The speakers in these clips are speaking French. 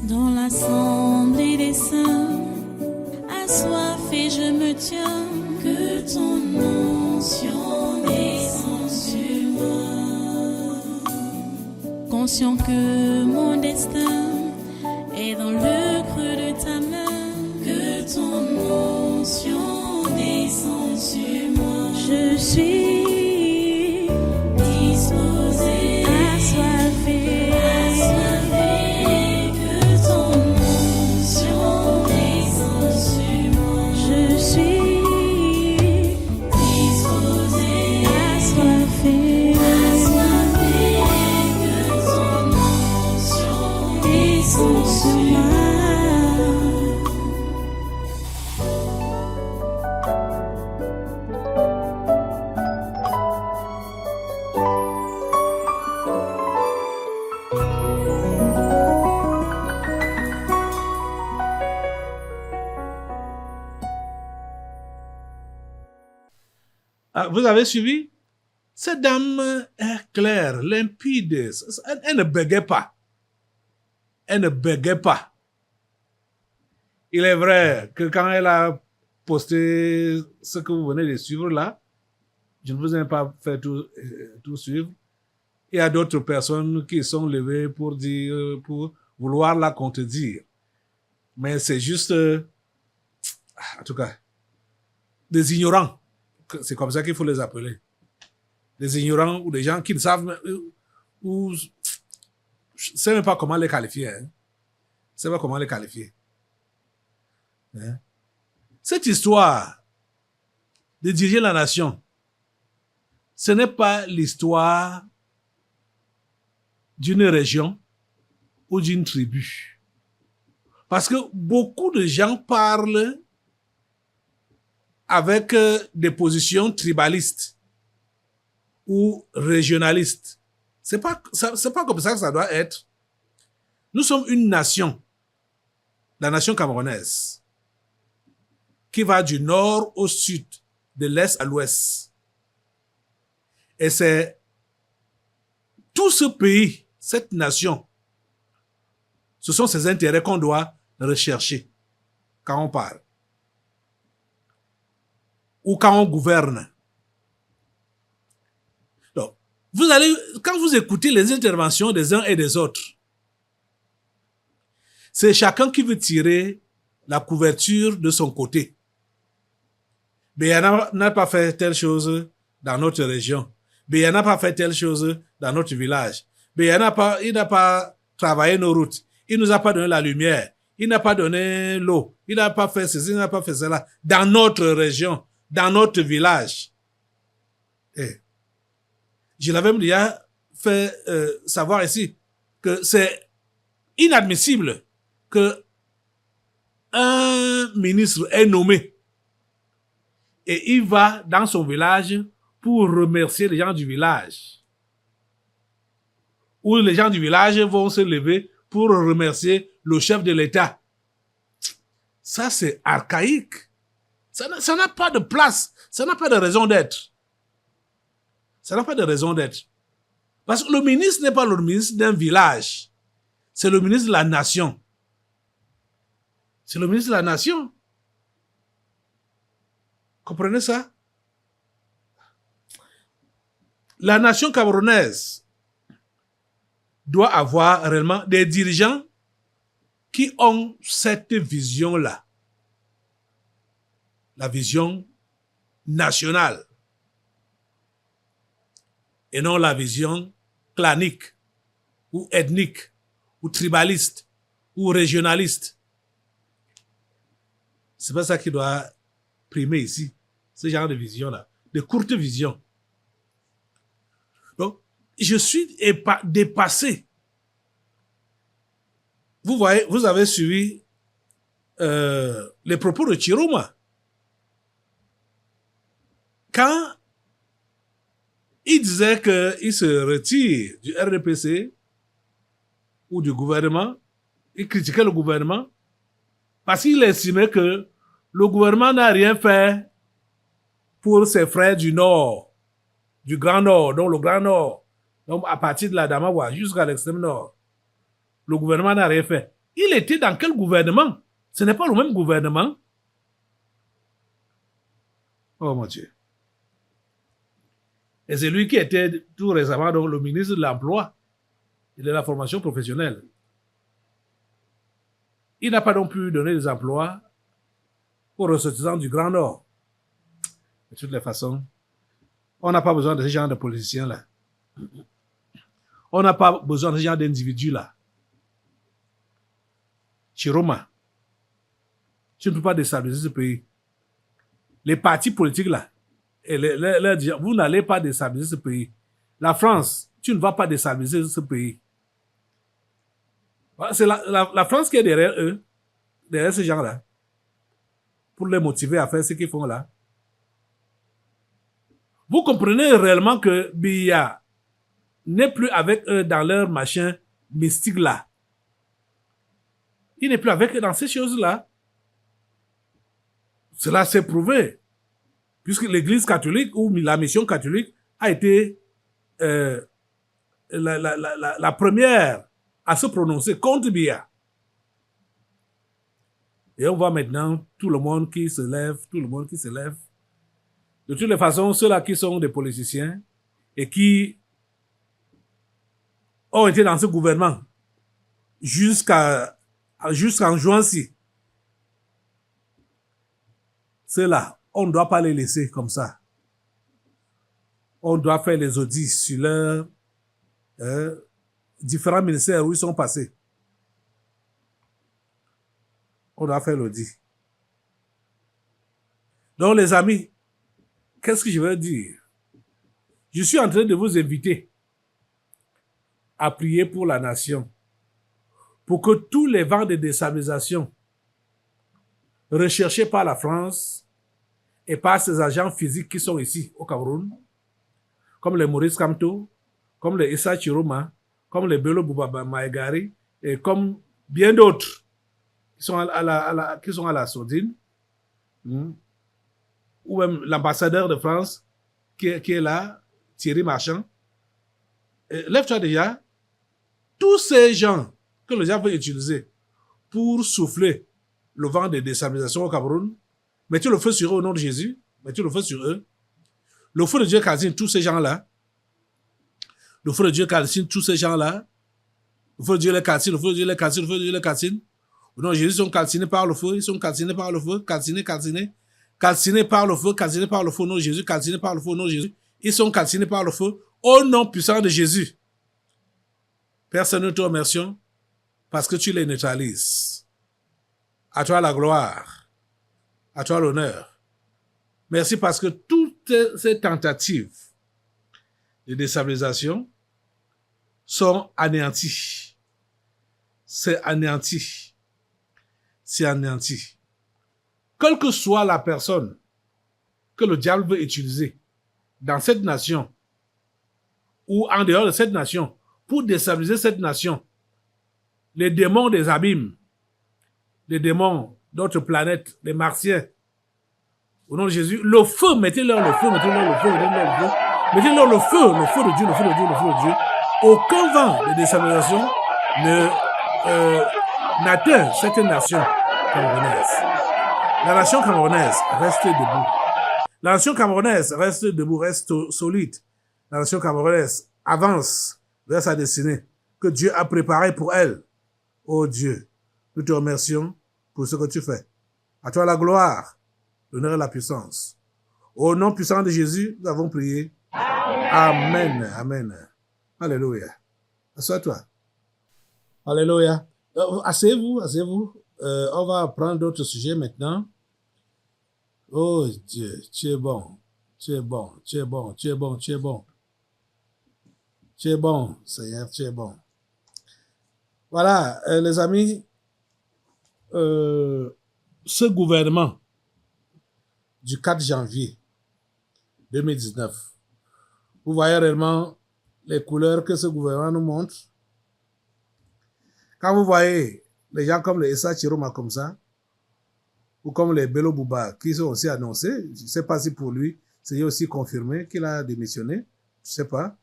Dans l'assemblée des saints, assoiffé je me tiens, que ton onction descende sur moi. Conscient que mon destin est dans le creux de ta main, que ton onction descende sur moi. Je suis disposé, assoiffé, que ton onction descende sur moi. Je suis disposé, assoiffé, que ton onction descende sur moi. Ah, vous avez suivi? Cette dame est claire, limpide. Elle ne bégait pas. Elle ne bégait pas. Il est vrai que quand elle a posté ce que vous venez de suivre là, je ne vous ai pas fait tout suivre. Il y a d'autres personnes qui sont levées pour dire, pour vouloir la contredire. Mais c'est juste, en tout cas, des ignorants. C'est comme ça qu'il faut les appeler. Des ignorants ou des gens qui ne savent, ou, je ne sais même pas comment les qualifier. Hein. Je ne sais pas comment les qualifier. Hein. Cette histoire de diriger la nation, ce n'est pas l'histoire d'une région ou d'une tribu. Parce que beaucoup de gens parlent avec des positions tribalistes ou régionalistes. C'est pas comme ça que ça doit être. Nous sommes une nation, la nation camerounaise, qui va du nord au sud, de l'est à l'ouest. Et c'est tout ce pays, cette nation, ce sont ses intérêts qu'on doit rechercher quand on parle. Ou quand on gouverne. Donc, quand vous écoutez les interventions des uns et des autres, c'est chacun qui veut tirer la couverture de son côté. Béana n'a pas fait telle chose dans notre région. Béana n'a pas fait telle chose dans notre village. Béana il n'a pas travaillé nos routes. Il nous a pas donné la lumière. Il n'a pas donné l'eau. Il n'a pas fait ceci, il n'a pas fait cela. Dans notre région, dans notre village. Et je l'avais déjà fait savoir ici que c'est inadmissible que un ministre est nommé et il va dans son village pour remercier les gens du village. Ou les gens du village vont se lever pour remercier le chef de l'État. Ça, c'est archaïque. Ça n'a pas de place. Ça n'a pas de raison d'être. Ça n'a pas de raison d'être. Parce que le ministre n'est pas le ministre d'un village. C'est le ministre de la nation. C'est le ministre de la nation. Comprenez ça? La nation camerounaise doit avoir réellement des dirigeants qui ont cette vision-là. La vision nationale. Et non la vision clanique, ou ethnique, ou tribaliste, ou régionaliste. C'est pas ça qui doit primer ici, ce genre de vision-là, de courte vision. Donc, je suis dépassé. Vous voyez, vous avez suivi les propos de Chiroma. Quand il disait qu'il se retire du RDPC ou du gouvernement, il critiquait le gouvernement parce qu'il estimait que le gouvernement n'a rien fait pour ses frères du Nord, du Grand Nord, donc le Grand Nord, donc à partir de la Damawa jusqu'à l'extrême Nord. Le gouvernement n'a rien fait. Il était dans quel gouvernement? Ce n'est pas le même gouvernement. Oh mon Dieu. Et c'est lui qui était tout récemment donc, le ministre de l'Emploi et de la formation professionnelle. Il n'a pas non plus donné des emplois aux ressortissants du Grand Nord. De toutes les façons, on n'a pas besoin de ce genre de politiciens-là. On n'a pas besoin de ce genre d'individus-là. Chiroma, tu ne peux pas déstabiliser ce pays. Les partis politiques-là, vous n'allez pas déstabiliser ce pays. La France, tu ne vas pas déstabiliser ce pays. C'est la France qui est derrière eux, derrière ces gens-là, pour les motiver à faire ce qu'ils font là. Vous comprenez réellement que Biya n'est plus avec eux dans leur machin mystique là. Il n'est plus avec eux dans ces choses-là. Cela s'est prouvé. Puisque l'église catholique ou la mission catholique a été la première à se prononcer contre Biya. Et on voit maintenant tout le monde qui se lève, De toutes les façons, ceux-là qui sont des politiciens et qui ont été dans ce gouvernement jusqu'en juin-ci, ceux-là, on ne doit pas les laisser comme ça. On doit faire les audits sur leurs différents ministères où ils sont passés. On doit faire l'audit. Donc, les amis, qu'est-ce que je veux dire? Je suis en train de vous inviter à prier pour la nation, pour que tous les vents de déstabilisation recherchés par la France et par ses agents physiques qui sont ici au Cameroun, comme les Maurice Kamto, comme les Issa Chiroma, comme les Bello Bouba Maïgari, et comme bien d'autres qui sont à la sourdine, ou même l'ambassadeur de France qui est là, Thierry Marchand. Lève-toi déjà. Tous ces gens que les gens veulent utiliser pour souffler le vent de déstabilisation au Cameroun, mettez le feu sur eux au nom de Jésus, mettez le feu sur eux. Le feu de Dieu calcine tous ces gens-là. Le feu de Dieu calcine tous ces gens-là. Le feu de Dieu les calcine, le feu de Dieu les calcine, le feu de Dieu les calcine. Au nom de Jésus, ils sont calcinés par le feu, ils sont calcinés par le feu, calcinés par le feu, calcinés par le feu au nom de Jésus, calcinés par le feu au nom de Jésus. Ils sont calcinés par le feu au nom puissant de Jésus. Père Seigneur, nous te remercions parce que tu les neutralises. À toi la gloire, à toi l'honneur. Merci parce que toutes ces tentatives de déstabilisation sont anéanties. C'est anéanti. C'est anéanti. Quelle que soit la personne que le diable veut utiliser dans cette nation ou en dehors de cette nation pour déstabiliser cette nation, les démons des abîmes, les démons d'autres planètes, les martiens, au nom de Jésus, le feu, mettez-leur le feu, mettez-leur le feu, mettez-leur le feu, mettez-leur le feu de Dieu, le feu de Dieu, le feu de Dieu. Aucun vent de déstabilisation n'atteint cette nation camerounaise. La nation camerounaise reste debout. La nation camerounaise reste debout, reste solide. La nation camerounaise avance vers sa destinée que Dieu a préparée pour elle. Oh Dieu, nous te remercions pour ce que tu fais. À toi la gloire, l'honneur et la puissance. Au nom puissant de Jésus, nous avons prié. Amen. Amen. Alléluia. Assois-toi. Alléluia. Asseyez-vous, asseyez-vous. On va prendre d'autres sujets maintenant. Oh Dieu, tu es bon. Tu es bon, tu es bon, tu es bon, tu es bon. Tu es bon, Seigneur, tu es bon. Voilà, les amis, ce gouvernement du 4 janvier 2019, vous voyez réellement les couleurs que ce gouvernement nous montre. Quand vous voyez les gens comme les Issa Chiroma comme ça, ou comme les Bello Bouba qui sont aussi annoncés, je ne sais pas si pour lui, c'est aussi confirmé qu'il a démissionné, je ne sais pas.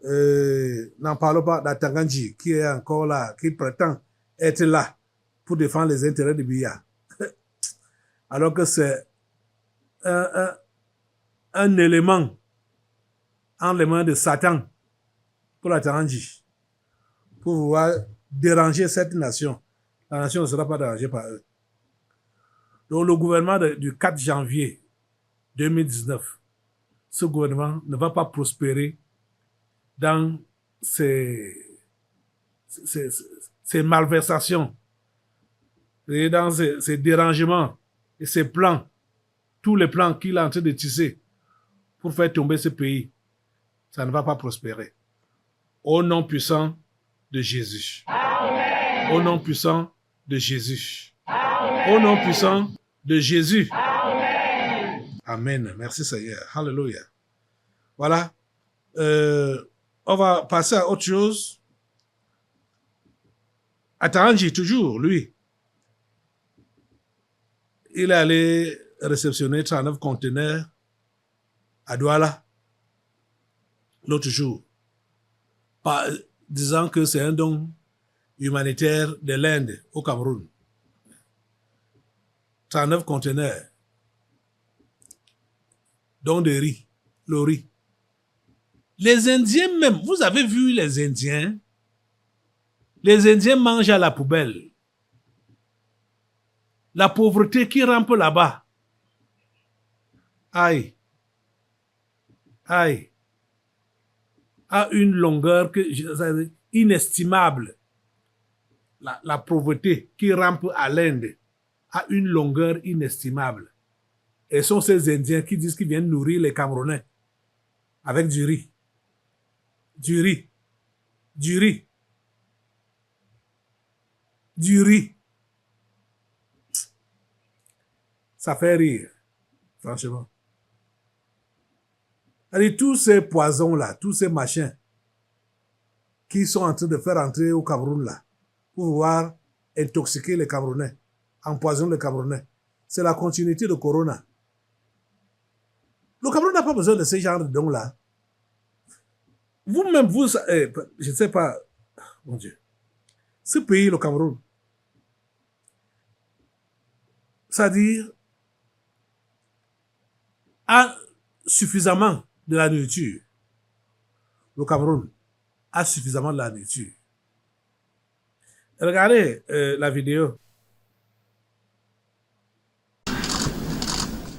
N'en parlons pas d'Atanganji qui est encore là, qui prétend être là pour défendre les intérêts de Biya. Alors que c'est un élément en les mains de Satan pour la Tarangi, pour pouvoir déranger cette nation. La nation ne sera pas dérangée par eux. Donc le gouvernement du 4 janvier 2019, ce gouvernement ne va pas prospérer dans ces malversations, et dans ces dérangements et ces plans, tous les plans qu'il est en train de tisser pour faire tomber ce pays. Ça ne va pas prospérer. Au nom puissant de Jésus. Amen. Au nom puissant de Jésus. Amen. Au nom puissant de Jésus. Amen. Amen. Merci Seigneur. Alléluia. Voilà. On va passer à autre chose. Atarangi, toujours, lui. Il est allé réceptionner 39 conteneurs à Douala l'autre jour, disant que c'est un don humanitaire de l'Inde au Cameroun. 39 conteneurs, dont de riz, le riz. Les Indiens même, vous avez vu les Indiens mangent à la poubelle. La pauvreté qui rampe là-bas. Aïe. Aïe. A une longueur inestimable. La pauvreté qui rampe à l'Inde a une longueur inestimable. Et ce sont ces Indiens qui disent qu'ils viennent nourrir les Camerounais avec du riz. Du riz. Du riz. Du riz. Ça fait rire, franchement. Allez, tous ces poisons-là, tous ces machins qui sont en train de faire entrer au Cameroun là, pour pouvoir intoxiquer les Camerounais, empoisonner les Camerounais, c'est la continuité de Corona. Le Cameroun n'a pas besoin de ce genre de dons-là. Vous-même, je ne sais pas, mon Dieu, ce pays, le Cameroun, c'est-à-dire, a suffisamment de la nourriture. Le Cameroun a suffisamment de la nourriture. Regardez la vidéo.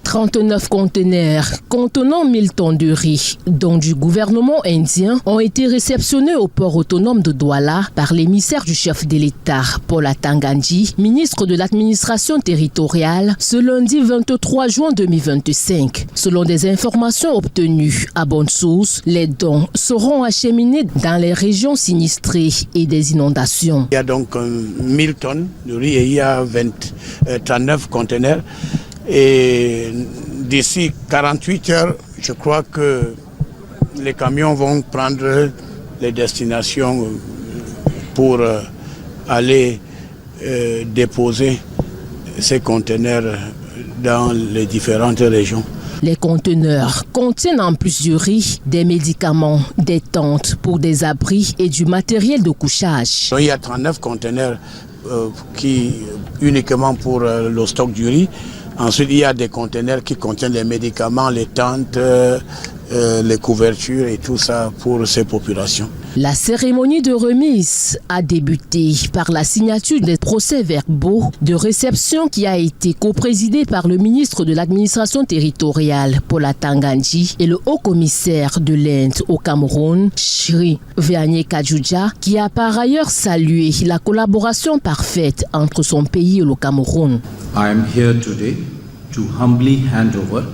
39 conteneurs contenant 1000 tonnes de riz, dont du gouvernement indien, ont été réceptionnés au port autonome de Douala par l'émissaire du chef de l'État, Paul Atanga-Nji, ministre de l'administration territoriale, ce lundi 23 juin 2025. Selon des informations obtenues à bonne source, les dons seront acheminés dans les régions sinistrées et des inondations. Il y a donc 1000 tonnes de riz et il y a 39 conteneurs. Et d'ici 48 heures, je crois que les camions vont prendre les destinations pour aller déposer ces conteneurs dans les différentes régions. Les conteneurs contiennent en plus du riz, des médicaments, des tentes pour des abris et du matériel de couchage. Il y a 39 conteneurs qui uniquement pour le stock du riz. Ensuite, il y a des conteneurs qui contiennent les médicaments, les tentes, les couvertures et tout ça pour ces populations. La cérémonie de remise a débuté par la signature des procès-verbaux de réception qui a été coprésidée par le ministre de l'administration territoriale, Paul Atanga-Nji, et le haut-commissaire de l'Inde au Cameroun, Shri Vianney Kadjoudja, qui a par ailleurs salué la collaboration parfaite entre son pays et le Cameroun. I am here today to humbly hand over.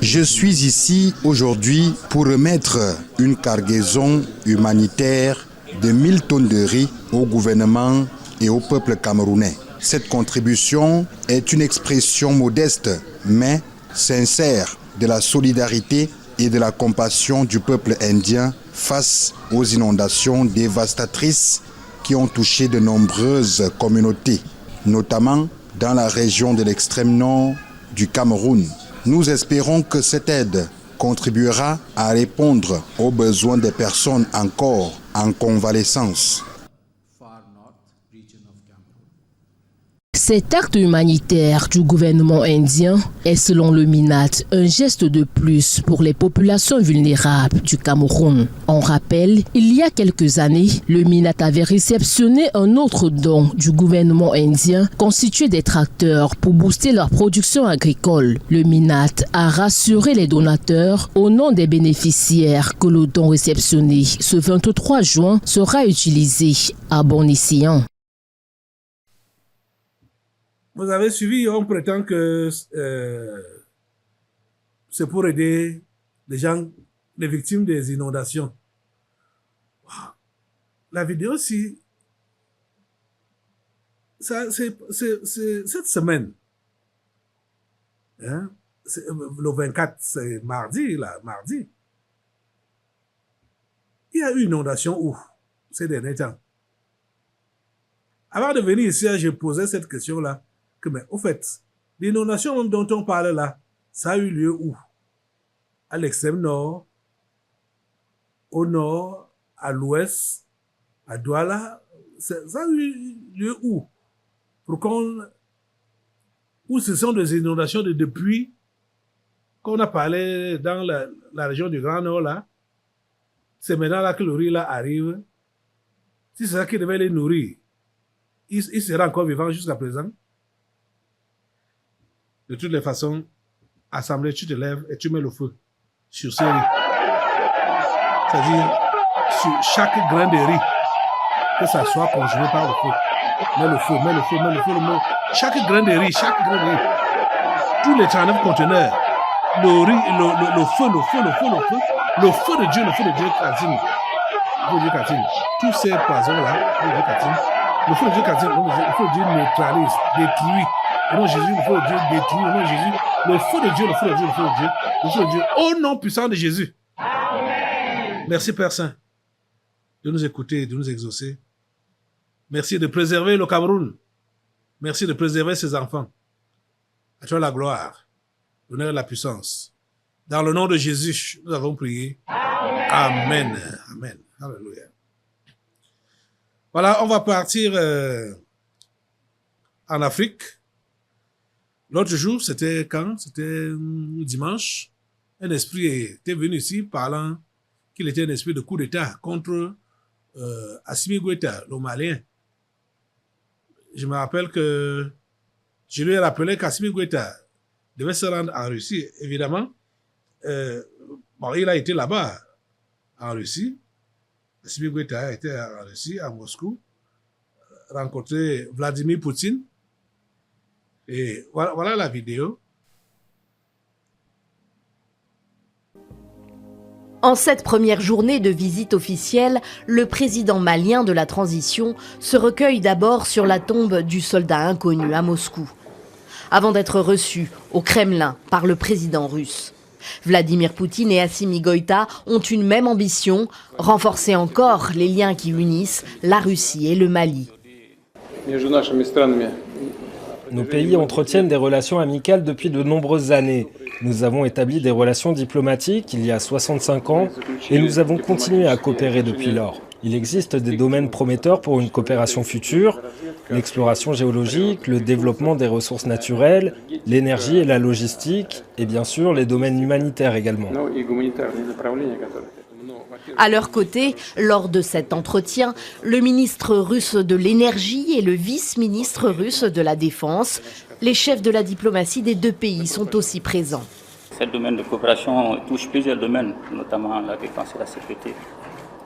Je suis ici aujourd'hui pour remettre une cargaison humanitaire de 1000 tonnes de riz au gouvernement et au peuple camerounais. Cette contribution est une expression modeste mais sincère de la solidarité et de la compassion du peuple indien face aux inondations dévastatrices qui ont touché de nombreuses communautés, notamment dans la région de l'extrême nord du Cameroun. Nous espérons que cette aide contribuera à répondre aux besoins des personnes encore en convalescence. Far north region of Cet acte humanitaire du gouvernement indien est selon le MINAT un geste de plus pour les populations vulnérables du Cameroun. On rappelle, il y a quelques années, le MINAT avait réceptionné un autre don du gouvernement indien constitué des tracteurs pour booster leur production agricole. Le MINAT a rassuré les donateurs au nom des bénéficiaires que le don réceptionné ce 23 juin sera utilisé à bon escient. Vous avez suivi, on prétend que c'est pour aider les gens, les victimes des inondations. La vidéo, si, ça, c'est cette semaine. Hein? Le 24, c'est mardi, là, mardi. Il y a eu une inondation où, ces derniers temps. Avant de venir ici, je posais cette question-là. Mais au fait, l'inondation dont on parle là, ça a eu lieu où? À l'extrême nord, au nord, à l'ouest, à Douala. Ça a eu lieu où? Où ce sont des inondations de pluie qu'on a parlé dans la région du Grand Nord là. C'est maintenant là que le riz là arrive. Si c'est ça qui devait les nourrir, il sera encore vivant jusqu'à présent. De toutes les façons, assemblée, tu te lèves et tu mets le feu sur ces riz. C'est-à-dire, sur chaque grain de riz, que ça soit congelé par le feu. Mets le feu, mets le feu, mets le feu, mets le feu. Chaque grain de riz, tous les 39 conteneurs, le riz, le feu de Dieu catine. Le feu de Dieu catine. Tous ces poisons-là, le feu de Dieu catine, le feu de Dieu neutralise, détruit. Au nom de Jésus, le feu de Dieu détruit. Au nom de Jésus, le feu de Dieu, le feu de Dieu, le feu de Dieu, le feu de Dieu. Au nom puissant de Jésus. Amen. Merci Père Saint de nous écouter et de nous exaucer. Merci de préserver le Cameroun. Merci de préserver ses enfants. À toi la gloire, l'honneur et la puissance. Dans le nom de Jésus, nous avons prié. Amen. Amen. Alléluia. Voilà, on va partir en Afrique. L'autre jour, c'était quand? C'était dimanche. Un esprit était venu ici parlant qu'il était un esprit de coup d'État contre Assimi Goïta, le Malien. Je me rappelle que je lui ai rappelé qu'Assimi Goïta devait se rendre en Russie. Évidemment, il a été là-bas, en Russie. Assimi Goïta a été en Russie, à Moscou, rencontré Vladimir Poutine. Et voilà la vidéo. En cette première journée de visite officielle, le président malien de la transition se recueille d'abord sur la tombe du soldat inconnu à Moscou, avant d'être reçu au Kremlin par le président russe. Vladimir Poutine et Assimi Goïta ont une même ambition, renforcer encore les liens qui unissent la Russie et le Mali. Nos pays entretiennent des relations amicales depuis de nombreuses années. Nous avons établi des relations diplomatiques il y a 65 ans et nous avons continué à coopérer depuis lors. Il existe des domaines prometteurs pour une coopération future, l'exploration géologique, le développement des ressources naturelles, l'énergie et la logistique, et bien sûr les domaines humanitaires également. À leur côté, lors de cet entretien, le ministre russe de l'énergie et le vice-ministre russe de la défense, les chefs de la diplomatie des deux pays sont aussi présents. Ce domaine de coopération touche plusieurs domaines, notamment la défense et la sécurité,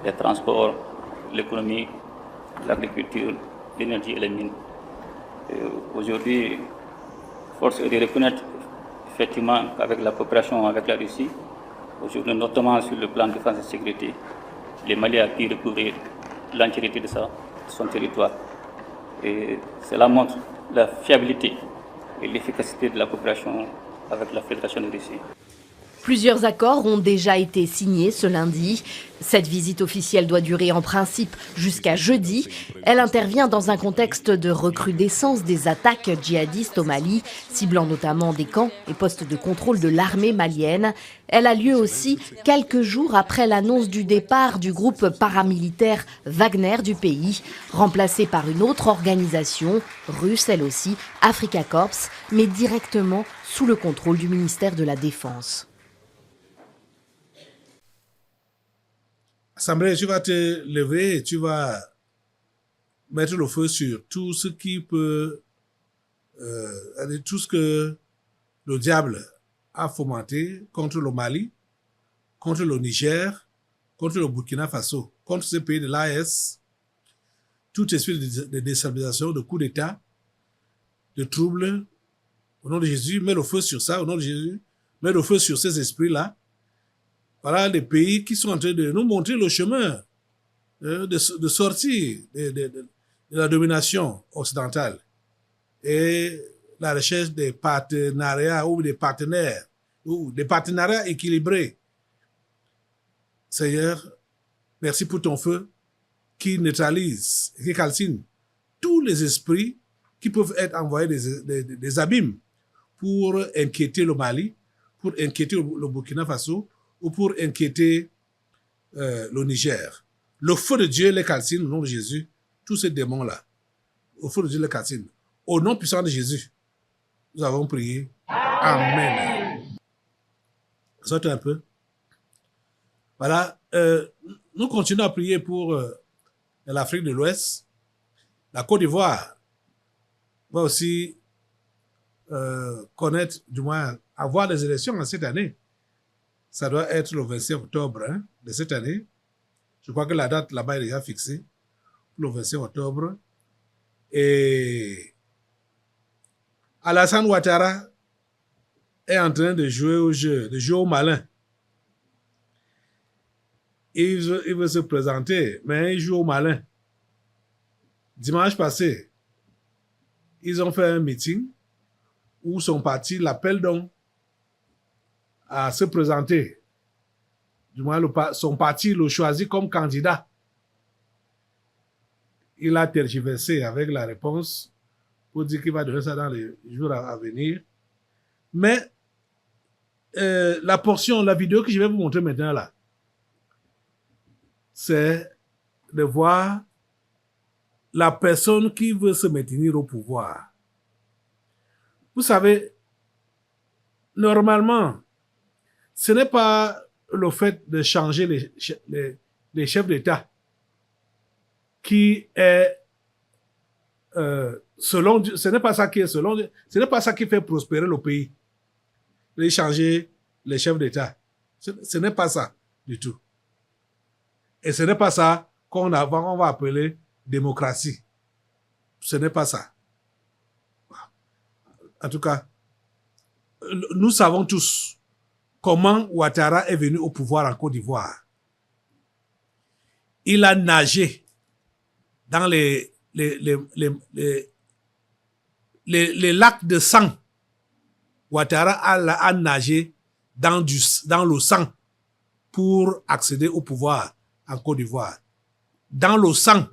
les transports, l'économie, l'agriculture, l'énergie et les mines. Aujourd'hui, force est de reconnaître effectivement qu'avec la coopération avec la Russie, aujourd'hui, notamment sur le plan de défense et sécurité, le Mali a pu recouvrir l'entièreté de son territoire. Et cela montre la fiabilité et l'efficacité de la coopération avec la Fédération de Russie. Plusieurs accords ont déjà été signés ce lundi. Cette visite officielle doit durer en principe jusqu'à jeudi. Elle intervient dans un contexte de recrudescence des attaques djihadistes au Mali, ciblant notamment des camps et postes de contrôle de l'armée malienne. Elle a lieu aussi quelques jours après l'annonce du départ du groupe paramilitaire Wagner du pays, remplacé par une autre organisation, russe elle aussi, Africa Corps, mais directement sous le contrôle du ministère de la Défense. Assemblée, tu vas te lever et tu vas mettre le feu sur tout ce qui peut, tout ce que le diable a fomenté contre le Mali, contre le Niger, contre le Burkina Faso, contre ces pays de l'AES, tout esprit de déstabilisation, de coup d'État, de troubles. Au nom de Jésus, mets le feu sur ça, au nom de Jésus, mets le feu sur ces esprits-là. Voilà les pays qui sont en train de nous montrer le chemin de sortie de la domination occidentale et la recherche des partenariats ou des partenaires ou des partenariats équilibrés. Seigneur, merci pour ton feu qui neutralise, qui calcine tous les esprits qui peuvent être envoyés des abîmes pour inquiéter le Mali, pour inquiéter le Burkina Faso, ou pour inquiéter le Niger. Le feu de Dieu les calcine au nom de Jésus, tous ces démons-là. Le feu de Dieu les calcine. Au nom puissant de Jésus, nous avons prié. Amen. Sortez un peu. Voilà. Nous continuons à prier pour l'Afrique de l'Ouest. La Côte d'Ivoire va aussi connaître, du moins, avoir des élections en cette année. Ça doit être le 25 octobre de cette année. Je crois que la date là-bas est déjà fixée pour le 25 octobre. Et Alassane Ouattara est en train de jouer au jeu, de jouer au malin. Il veut se présenter, mais il joue au malin. Dimanche passé, ils ont fait un meeting où son parti l'appelle donc à se présenter. Du moins, son parti le choisit comme candidat. Il a tergiversé avec la réponse pour dire qu'il va donner ça dans les jours à venir. Mais la vidéo que je vais vous montrer maintenant là, c'est de voir la personne qui veut se maintenir au pouvoir. Vous savez, normalement, ce n'est pas le fait de changer les chefs d'État qui est ce n'est pas ça qui est ce n'est pas ça qui fait prospérer le pays. De changer les chefs d'État. Ce n'est pas ça du tout. Et ce n'est pas ça qu'on va appeler démocratie. Ce n'est pas ça. En tout cas, nous savons tous comment Ouattara est venu au pouvoir en Côte d'Ivoire. Il a nagé dans les lacs de sang. Ouattara a nagé dans le sang pour accéder au pouvoir en Côte d'Ivoire. Dans le sang.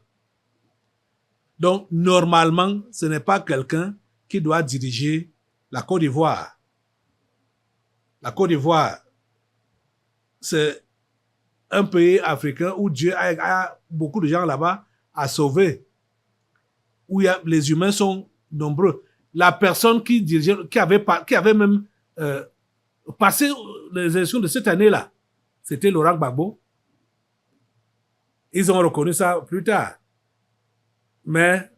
Donc, normalement, ce n'est pas quelqu'un qui doit diriger la Côte d'Ivoire. La Côte d'Ivoire, c'est un pays africain où Dieu a beaucoup de gens là-bas à sauver, où les humains sont nombreux. La personne qui dirigeait, qui avait même passé les élections de cette année-là, c'était Laurent Gbagbo. Ils ont reconnu ça plus tard. Mais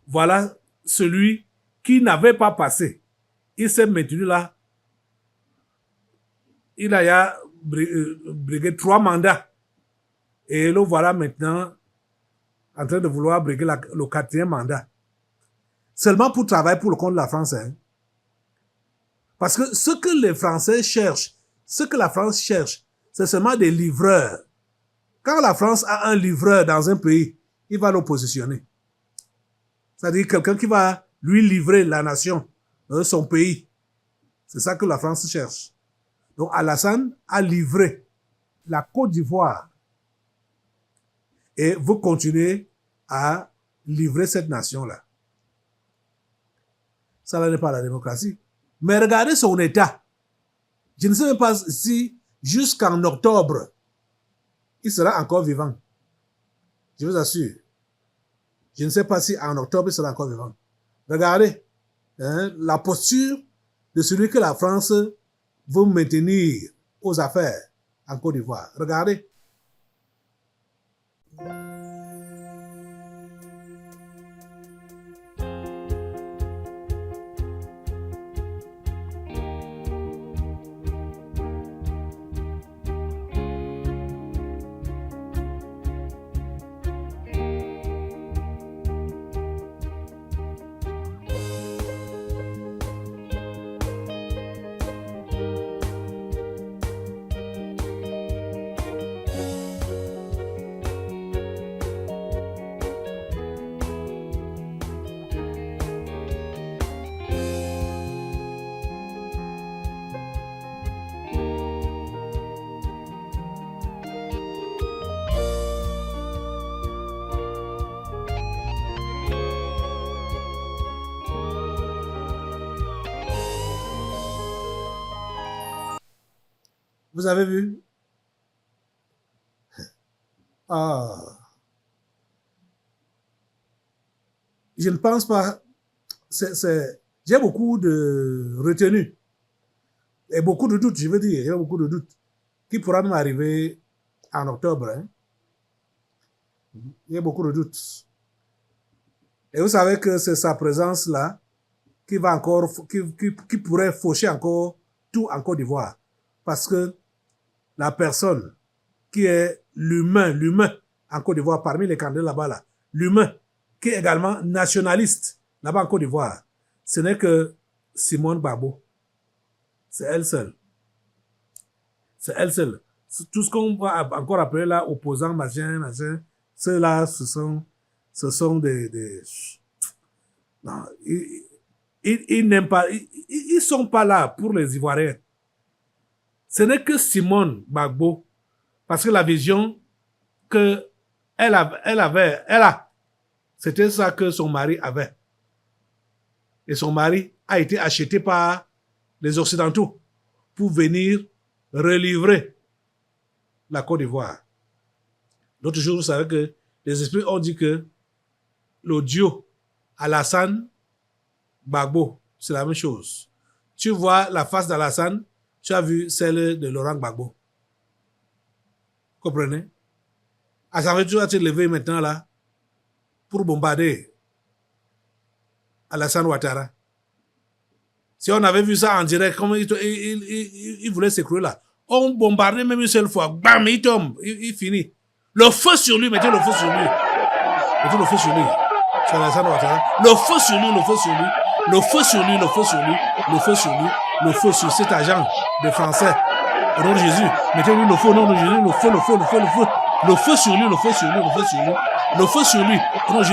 voilà celui qui n'avait pas passé. Il s'est maintenu là. Il a brigué 3 mandats. Et le voilà maintenant en train de vouloir briguer le 4e mandat. Seulement pour travailler pour le compte de la France. Parce que ce que les Français cherchent, ce que la France cherche, c'est seulement des livreurs. Quand la France a un livreur dans un pays, il va le positionner. C'est-à-dire quelqu'un qui va lui livrer la nation, son pays. C'est ça que la France cherche. Donc Alassane a livré la Côte d'Ivoire et vous continuez à livrer cette nation-là. Ça là n'est pas la démocratie. Mais regardez son état. Je ne sais même pas si jusqu'en octobre, il sera encore vivant. Je vous assure. Je ne sais pas si en octobre, il sera encore vivant. Regardez la posture de celui que la France veut maintenir aux affaires en Côte d'Ivoire. Regardez. Vous avez vu? Ah. Je ne pense pas. J'ai beaucoup de retenue. Et beaucoup de doutes, je veux dire. J'ai beaucoup de doutes. Qui pourra même arriver en octobre. Hein? Il y a beaucoup de doutes. Et vous savez que c'est sa présence-là qui va encore, qui pourrait faucher encore tout en Côte d'Ivoire. Parce que la personne qui est l'humain en Côte d'Ivoire, parmi les candidats là-bas, là, l'humain qui est également nationaliste là-bas en Côte d'Ivoire, ce n'est que Simone Gbagbo. C'est elle seule. C'est elle seule. Tout ce qu'on va encore appeler là, opposants, machin, ceux-là, ce sont des non, ils n'aiment pas, ils sont pas là pour les Ivoiriens. Ce n'est que Simone Gbagbo, parce que la vision que elle a, c'était ça que son mari avait. Et son mari a été acheté par les Occidentaux pour venir relivrer la Côte d'Ivoire. L'autre jour, vous savez que les esprits ont dit que le duo Alassane Gbagbo, c'est la même chose. Tu vois la face d'Alassane, tu as vu celle de Laurent Gbagbo. Comprenez? À ça veut dire que tu te lever maintenant là pour bombarder Alassane Ouattara. Si on avait vu ça en direct, comment il voulait s'écrouler là. On bombardait même une seule fois. Bam, il tombe, il finit. Le feu sur lui, mettez le feu sur lui. Mettez le feu sur lui. Sur Alassane Ouattara. Le feu sur lui, le feu sur lui. Le feu sur lui, le feu sur lui. Le feu sur lui. Le feu sur cet agent de français. Au nom de Jésus. Mettez-lui le feu au nom de Jésus. Le feu, le feu, le feu, le feu. Le feu sur lui, le feu sur lui, le feu sur lui. Le feu sur lui.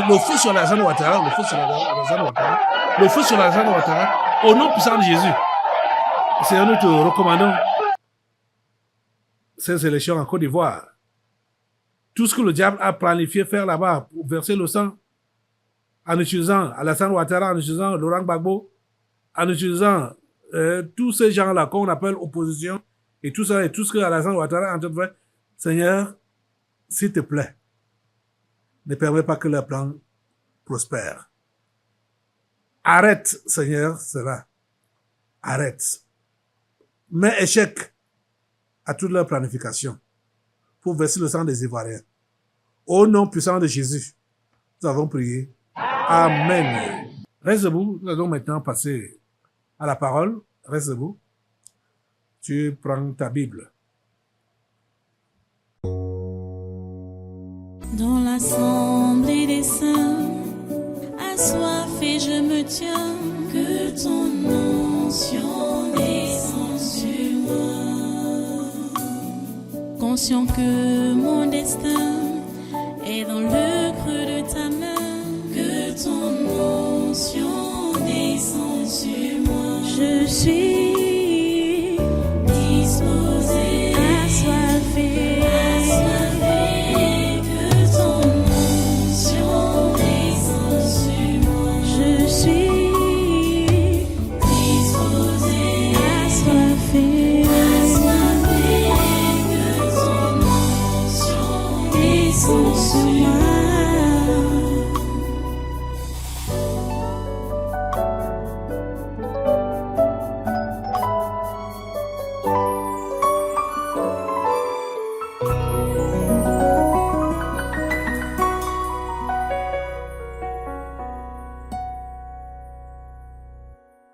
Le feu sur Alassane Ouattara. Le feu sur Alassane Ouattara. Le feu sur Alassane Ouattara. Au nom puissant de Jésus. Seigneur, nous te recommandons ces élections en Côte d'Ivoire. Tout ce que le diable a planifié faire là-bas pour verser le sang, en utilisant Alassane Ouattara, en utilisant Laurent Gbagbo, en utilisant tous ces gens-là qu'on appelle opposition, et tout ça, et tout ce que Alassane Ouattara est en train de faire, Seigneur, s'il te plaît, ne permets pas que leur plan prospère. Arrête, Seigneur, cela. Arrête. Mets échec à toute leur planification pour verser le sang des Ivoiriens. Au nom puissant de Jésus, nous avons prié. Amen. Reste debout. Nous allons maintenant passer à la parole. Reste debout. Tu prends ta Bible. Dans l'assemblée des saints, assoiffé je me tiens, que ton onction descende sur moi. Conscient que mon destin est dans le creux de ta main, que ton onction descende sur moi. Je suis